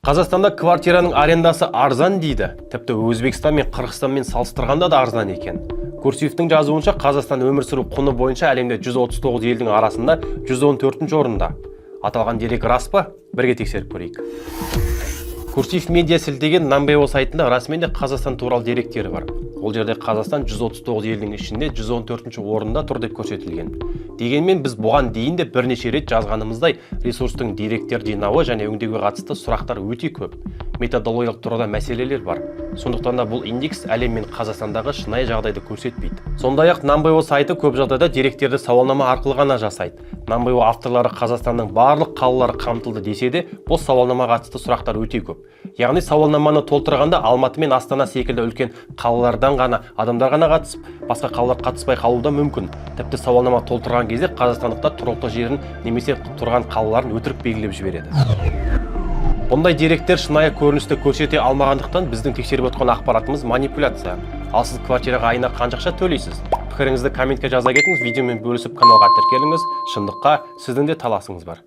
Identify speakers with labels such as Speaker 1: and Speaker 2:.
Speaker 1: Қазақстанда квартираның арендасы арзан дейді. Тіпті Өзбекстан мен Қырғызстанмен салыстырғанда да арзан екен. Курсиевтің жазуынша Қазақстан өмір сүру құны бойынша әлемде 139 елдің арасында 114-ші орында. Аталған дерек рас па? Бірге тексеріп көрейік. Курсиев медиа сілтеген Number.io сайтында расымен де Қазақстан туралы деректері бар. Ол жерде Қазақстан 139 елдің ішінде 114-ші орында тұр деп көрсетілген. Дегенмен біз бұған дейін де бірнеше рет жазғанымыздай ресурстың деректер жинауы және өңдеуге қатысты сұрақтар өте көп. Методологиялық тұрғыда мәселелер бар. Сондықтан да бұл индекс әлем мен Қазақстандағы шынайы жағдайды көрсетпейді. Сондай-ақ Number.io сайты көп жағдайда деректерді сауалнама арқылы ғана жасайды. Number.io авторлары Қазақстанның барлық қалалары қамтылды десе де, бұл сауалнамаға қатысты сұрақтар өте көп. Яғни сауалнаманы толтырғанда Алматы мен Астана секілді үлкен қалалардан ғана адамдар ғана қатысып, басқа қалалар қатыспай қалуы да мүмкін. Тіпті сауалнама толтырған кезде қазақстандықтар тұрғылықты жерін немесе тұрған қалаларын өтірік белгілеп жібереді. Бұндай деректер шынайы көріністі көрсете алмағандықтан біздің тексеріп отқан ақпаратымыз манипуляция. Ал сіз квартираға айына қанша ақша төлейсіз? Пікіріңізді комментке жаза кетіңіз, видеомен бөлісіп каналға тіркеліңіз. Шындыққа сіздің де таласыңыз бар.